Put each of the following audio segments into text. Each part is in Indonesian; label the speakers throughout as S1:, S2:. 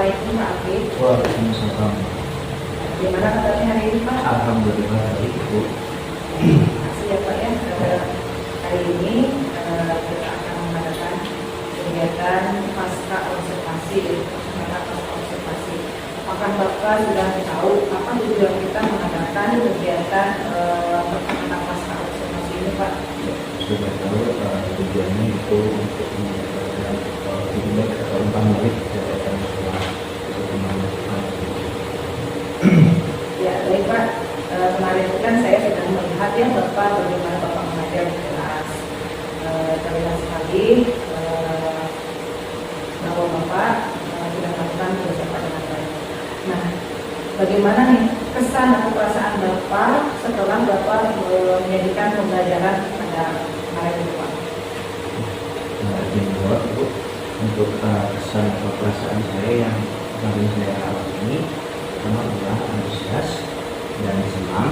S1: Assalamualaikum Pak Afif.
S2: Waalaikumsalam.
S1: Bagaimana kabarnya hari ini Pak?
S2: Alhamdulillah baik Bu.
S1: Terima kasih ya Pak ya. Hari ini kita akan mengadakan kegiatan pasca observasi. Apakah Bapak sudah tahu apa tujuan kita mengadakan kegiatan pertemanan pasca observasi ini Pak?
S2: Sudah tahu tujuannya itu untuk mendapatkan feedback atau umpan balik dari sekolah
S1: Ya baik Pak, kemarin kan saya sudah melihat ya Bapak bagaimana Bapak mengajar di kelas. Terlihat sekali bahwa Bapak sudah melakukan persiapan dengan baik. Nah, bagaimana nih kesan atau perasaan Bapak setelah Bapak menjadikan pembelajaran pada kemarin itu Pak?
S2: Jawab Bu, untuk kesan atau perasaan saya yang kemarin saya alami pertama adalah antusias dan senang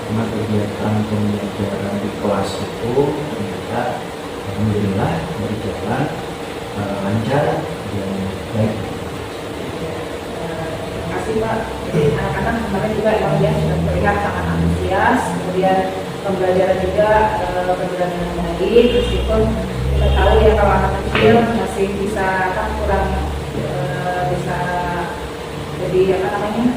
S2: karena kegiatan pembelajaran di kelas itu ternyata alhamdulillah berjalan lancar dan baik.
S1: Terima kasih Pak. Jadi anak-anak kemarin juga emang dia sudah terlihat sangat antusias, kemudian pembelajaran juga berjalan dengan baik, meskipun kita tahu ya kalau anak kecil masih bisa kurang bisa jadi apa namanya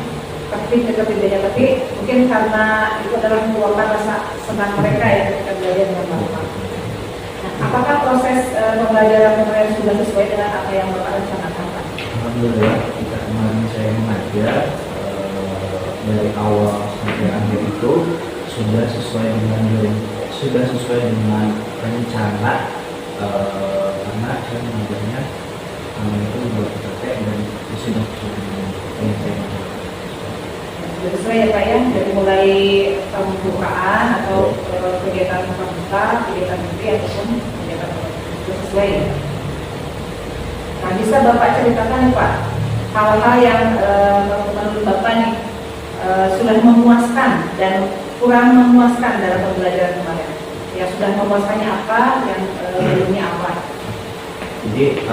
S1: ketika tapi mungkin karena itu adalah meluapkan rasa senang mereka ya ketika belajar dengan Bapak. Nah, apakah proses pembelajaran kemarin sudah sesuai dengan apa yang Bapak rencanakan Pak?
S2: Alhamdulillah ketika kemarin saya mengajar dari awal sampai akhir itu sudah sesuai dengan rencana karena saya mengajarnya itu buat capek dan sudah sesuai dengan yang saya mengajarkan.
S1: Sudah sesuai ya Pak ya, dari mulai pembukaan atau kegiatan pramuka, kegiatan mimpi ataupun kegiatan sudah sesuai ya. Nah, bisa Bapak ceritakan nih Pak, hal-hal yang menurut Bapak nih sudah memuaskan dan kurang memuaskan dalam pembelajaran kemarin. Ya sudah memuaskannya apa, yang belumnya apa?
S2: Jadi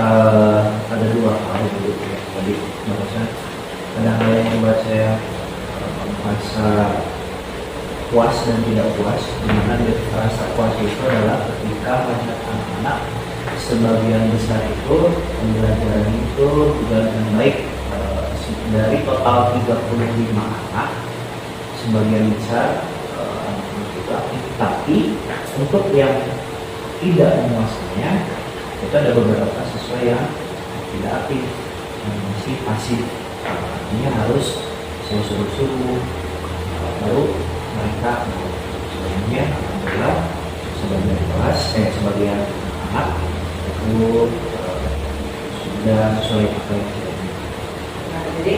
S2: ada dua hal dulu ya. Tadi barusan ada hal yang membuat saya merasa puas dan tidak puas. Dimana rasa puas itu adalah ketika melihat anak-anak sebagian besar itu pembelajaran itu juga dengan baik. Dari total 35 anak sebagian besar anak-anak itu aktif, tapi untuk yang tidak memuaskannya itu ada beberapa siswa yang tidak aktif, yang masih pasif. Artinya harus saya suruh baru mereka mau. Sebenarnya alhamdulillah sebagian kelas sebagian anak itu sudah sesuai apa yang kita inginkan.
S1: Nah, jadi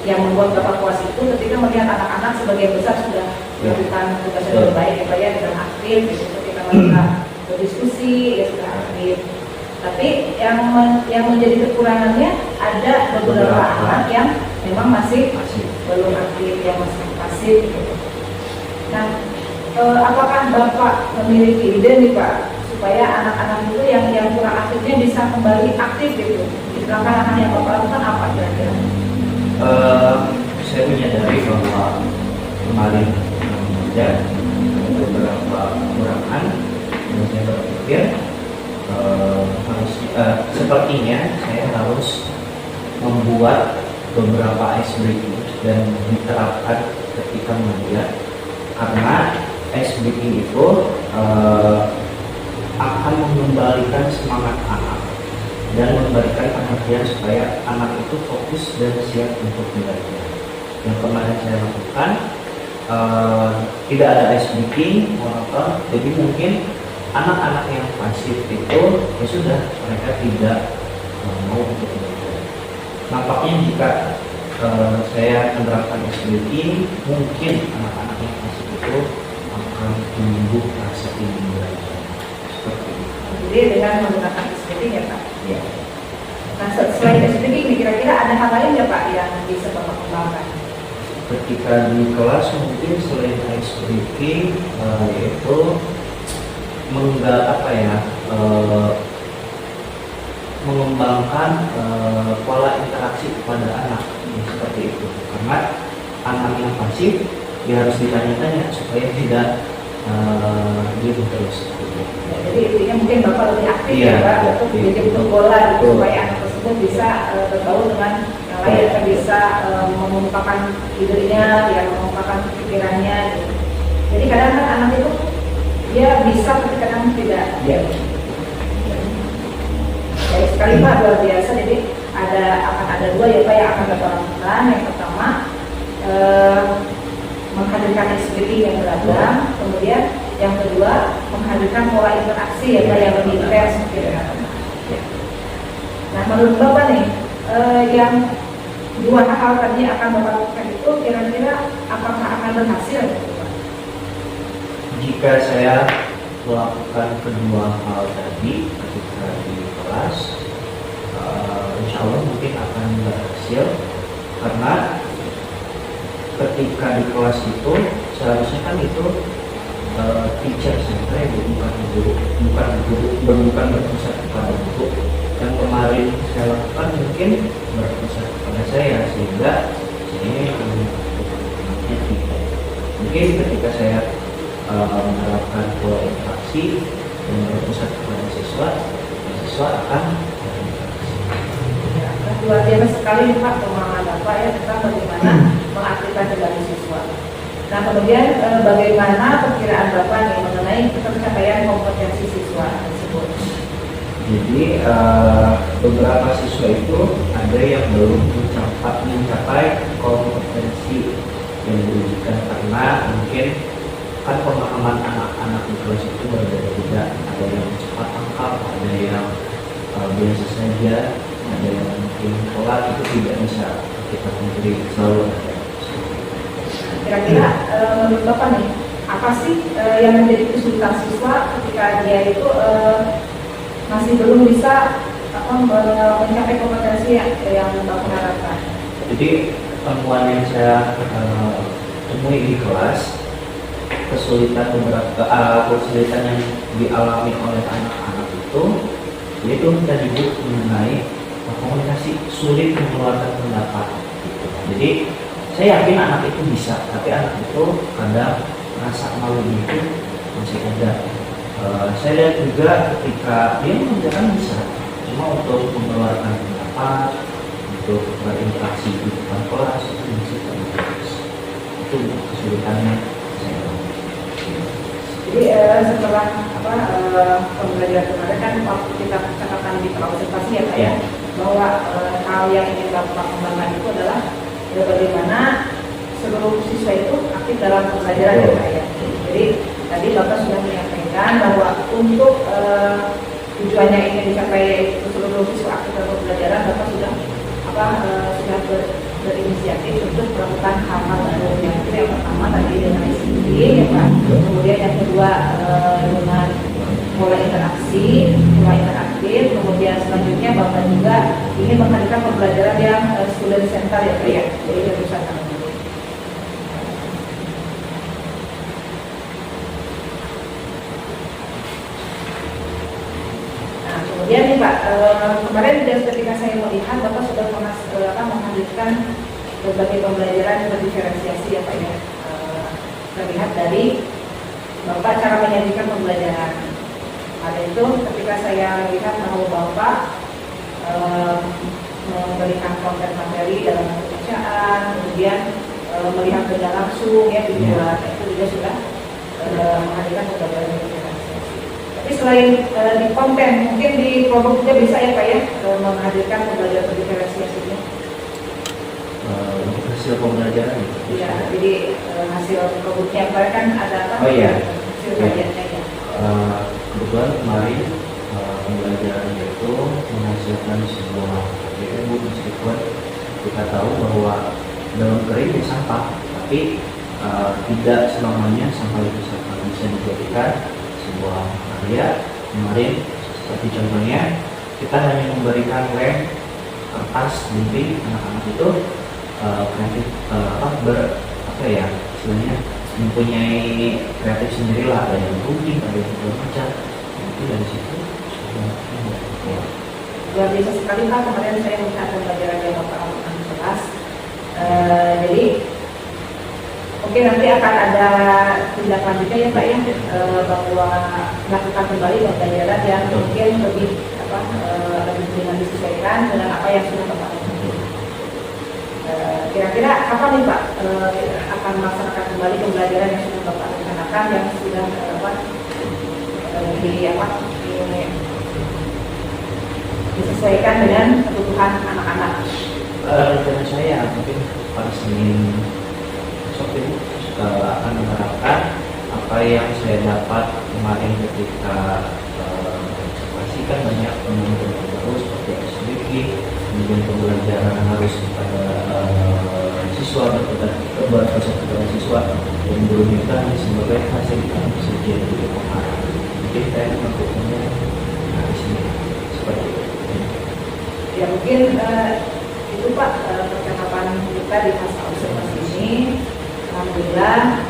S1: yang membuat Bapak puas itu ketika melihat anak-anak sebagian besar sudah melakukan tugas dengan baik ya Pak ya, dengan aktif, gitu. Ketika mereka berdiskusi ya sudah aktif. Tapi yang menjadi kekurangannya ada beberapa anak yang memang masih belum aktif, yang masih pasif. Gitu. Nah, apakah Bapak memiliki ide nih Pak supaya anak-anak itu yang kurang aktifnya bisa kembali aktif gitu? Langkah-langkah yang Bapak lakukan apa kira-kira?
S2: Saya menyadari bahwa kemarin mengajar beberapa kekurangan dan saya berpikir sepertinya saya harus membuat beberapa ice breaking dan diterapkan ketika mengajar, karena ice breaking itu akan mengembalikan semangat anak dan memberikan perhatian supaya anak itu fokus dan siap untuk belajar. Yang kemarin saya lakukan tidak ada ice breaking, monoton, jadi mungkin anak-anak yang pasif itu ya sudah, mereka tidak mau untuk belajar. Nampaknya jika saya menerapkan ice breaking, mungkin anak-anak yang pasif itu akan tumbuh rasa ingin belajar. Seperti itu.
S1: Jadi dengan menggunakan ice breaking ya Pak?
S2: Ya.
S1: Nah, selain ice breaking, kira-kira ada hal lain ya Pak yang bisa Bapak kembangkan?
S2: Ketika di kelas mungkin selain ice breaking yaitu mengembangkan pola interaksi kepada anak seperti itu. Karena anak yang pasif dia harus ditanya-tanya supaya tidak diem terus.
S1: Ya, jadi intinya mungkin Bapak lebih aktif
S2: Iya,
S1: ya Pak
S2: iya,
S1: untuk
S2: iya,
S1: menjadi
S2: betul.
S1: bola gitu,
S2: Betul.
S1: supaya anak tersebut bisa bergaul dengan yang lain,
S2: Iya.
S1: dan bisa mengungkapkan idenya, ya mengungkapkan pikirannya gitu. Jadi kadang kan anak itu dia bisa tapi kadang tidak.
S2: Iya.
S1: Baik sekali Pak, luar biasa. Jadi akan ada dua ya Pak yang akan Bapak lakukan. Yang pertama menghadirkan speaking yang beragam, kemudian yang kedua menghadirkan pola interaksi ya Pak yang lebih intens gitu ya. Nah menurut Bapak nih, yang dua hal tadi akan Bapak lakukan itu kira-kira apakah akan berhasil gitu Pak?
S2: Jika saya melakukan kedua hal tadi ketika di kelas, insya Allah mungkin akan berhasil, karena ketika di kelas itu seharusnya kan itu teacher center ya, bukan berpusat kepada guru. Yang kemarin saya lakukan mungkin berpusat kepada saya, sehingga saya mungkin ketika saya menerapkan pola interaksi yang berpusat kepada siswa akan
S1: Ya, luar biasa sekali Pak pemahaman Bapak ya tentang bagaimana mengaktifkan kembali siswa. Nah kemudian bagaimana perkiraan Bapak nih mengenai pencapaian kompetensi siswa tersebut?
S2: Jadi beberapa siswa itu ada yang belum mencapai kompetensi yang diujikan, karena mungkin kan pemahaman anak-anak di kelas itu berbeda-beda. Ada yang cepat tangkap, ada yang biasa saja, ada yang mungkin pola itu tidak bisa kita pungkiri, selalu ada.
S1: Kira-kira menurut Bapak nih, apa sih yang menjadi kesulitan siswa ketika dia itu masih belum bisa mencapai kompetensi yang Bapak harapkan?
S2: Jadi temuan yang saya temui di kelas, kesulitan yang dialami oleh anak-anak itu, yaitu tadi mengenai komunikasi, sulit mengeluarkan pendapat. Gitu. Jadi saya yakin anak itu bisa, tapi anak itu kadang rasa malu itu masih ada. Saya lihat juga ketika dia mengerjakan bisa, cuma untuk mengeluarkan pendapat, untuk berinteraksi di depan kelas itu masih terbatas. Itu kesulitannya saya.
S1: Jadi setelah pembelajaran kemarin kan waktu kita cakapkan di observasi ya Pak ya, bahwa hal yang ingin Bapak kembangkan itu adalah bagaimana seluruh siswa itu aktif dalam pembelajaran ya Pak ya. Jadi tadi Bapak sudah menyampaikan bahwa untuk tujuannya ingin dicapai seluruh siswa aktif dalam pembelajaran, Bapak sudah berinisiatif untuk melakukan hal-hal baru. Yang itu yang pertama tadi dengan ICT ya Pak, kemudian yang kedua dengan pola interaksi, pola interaktif, kemudian selanjutnya Bapak juga ingin menghadirkan pembelajaran yang student center ya Pak ya, jadi berpusat pada guru. Nah kemudian nih Pak, kemarin ketika saya melihat Bapak sudah menghadirkan berbagai pembelajaran berdiferensiasi ya Pak ya, terlihat dari Bapak cara menyajikan pembelajaran. Ada itu ketika saya lihat bahwa Bapak memberikan konten materi dalam bentuk bacaan, kemudian melihat benda langsung ya dibuat, itu juga sudah menghadirkan pembelajaran berdiferensiasi. Tapi selain di konten, mungkin di produk juga bisa ya Pak ya menghadirkan pembelajaran berdiferensiasi ini.
S2: Hasil pembelajaran itu.
S1: Iya, jadi hasil produknya kemarin kan ada apa?
S2: Oh iya.
S1: Hasil kajiannya ya.
S2: Kebetulan kemarin pembelajaran itu menghasilkan sebuah ilmu, meskipun kita tahu bahwa dalam kering itu sampah, tapi tidak selamanya sampah itu sampah, bisa dijadikan sebuah karya. Kemarin seperti contohnya kita hanya memberikan lem, kertas, gunting, anak-anak itu kreatif istilahnya mempunyai kreatif sendirilah, ada yang gunting, ada yang segala macam. Itu dari situ
S1: luar biasa sekali Pak, kemarin saya melihat pembelajaran yang Bapak lakukan di kelas. Jadi oke, nanti akan ada tindak lanjutnya ya Pak ya, bahwa melakukan kembali pembelajaran yang mungkin lebih lebih dengan disesuaikan dengan apa yang sudah Bapak lakukan. Kira-kira kapan nih Pak akan melaksanakan kembali pembelajaran yang sudah Bapak rencanakan yang sudah disesuaikan dengan kebutuhan anak-anak?
S2: Rencana saya mungkin pada Senin besok ini akan menerapkan apa yang saya dapat kemarin ketika kan banyak pembelajaran baru seperti SBK, kemudian pembelajaran harus kepada siswa kepada siswa yang belum kita sebagai hasil saja dari pengarah. Mungkin saya melakukannya di sini seperti itu.
S1: Ya mungkin itu Pak percakapan kita di masa observasi ini. Alhamdulillah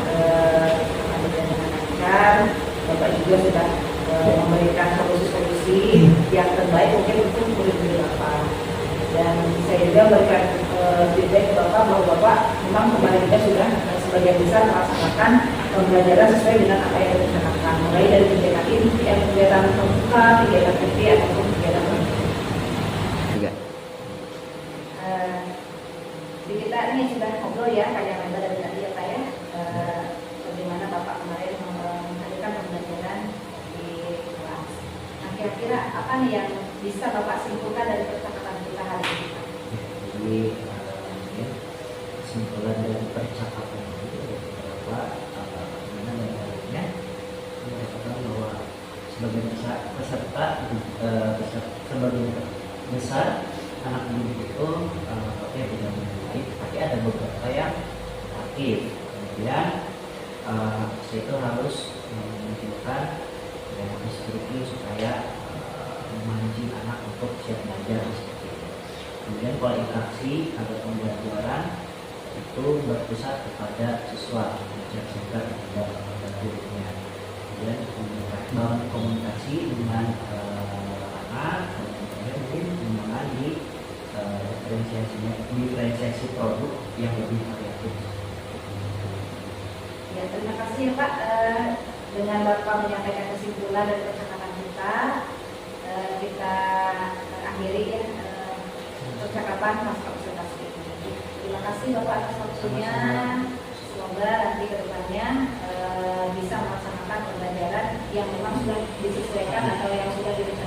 S1: dengan Bapak juga sudah memberikan solusi-solusi yang terbaik mungkin untuk murid-murid Bapak. Dan saya juga memberikan feedback ke Bapak bahwa Bapak memang kemarin kita sudah sebagian besar melaksanakan pembelajaran sesuai dengan apa yang direncanakan, mulai dari kegiatan membuka, kegiatan PT ataupun kegiatan
S2: Tiga.
S1: Di kita ini sudah ngobrol ya kayak member dari tadi ya Pak ya, bagaimana Bapak kemarin menghadirkan pembelajaran di kelas. Nah kira-kira apa nih yang bisa Bapak simpulkan dari percakapan kita hari ini?
S2: Jadi kesimpulan dari percakapan itu bahwa bagaimana mengenainya mengatakan bahwa sebagian besar anak didik itu tidak baik, tapi ada beberapa yang aktif. Kemudian itu harus menunjukkan instruksi supaya memancing anak untuk siap belajar seperti itu. Kemudian pola interaksi atau pembelajaran itu berpusat kepada siswa sehingga tidak gurusnya. Kemudian membangun komunikasi dengan anak, kemudian mungkin menggunakan diferensiasi produk yang lebih variatif.
S1: Ya terima kasih ya Pak. Dengan Bapak menyampaikan kesimpulan dari percakapan kita akhiri ya percakapan masa observasi ini. Terima kasih Bapak atas waktunya. Semoga nanti ke depannya bisa melaksanakan pembelajaran yang memang sudah disesuaikan atau yang sudah direncanakan